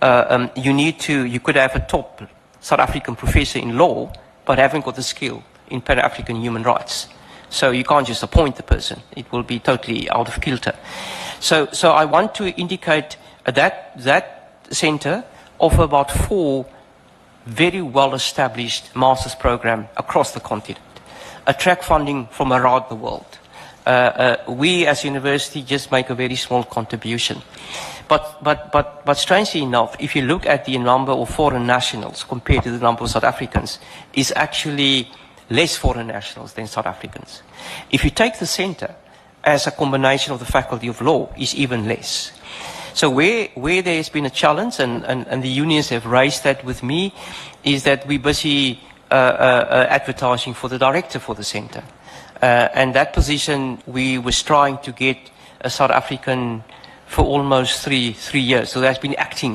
you could have a top South African professor in law, but haven't got the skill in Pan-African human rights. So you can't just appoint the person. It will be totally out of kilter. So I want to indicate that center offer about 4 very well-established master's programs across the continent, attract funding from around the world. We as a university just make a very small contribution. But strangely enough, if you look at the number of foreign nationals compared to the number of South Africans, is actually less foreign nationals than South Africans. If you take the center as a combination of the Faculty of Law, is even less. So where there's been a challenge, and the unions have raised that with me, is that we're busy advertising for the director for the center. And that position, we was trying to get a South African for almost three years. So that's been acting